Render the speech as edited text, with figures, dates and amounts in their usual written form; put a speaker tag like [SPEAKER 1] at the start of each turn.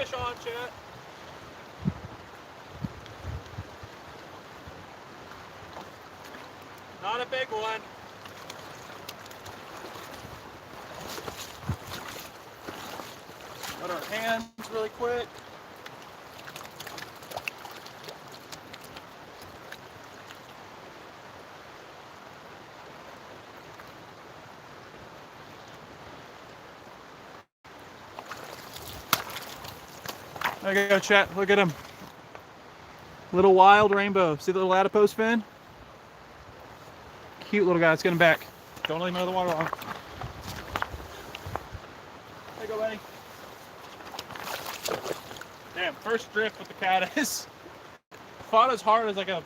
[SPEAKER 1] fish on, Chet. Not a big one. Put our hands really quick. There you go, Chet. Look at him. Little wild rainbow. See the little adipose fin? Cute little guy. Let's get him back. Don't let him out of the water long. There you go, buddy. Damn, first drift with the caddis. Fought as hard as like a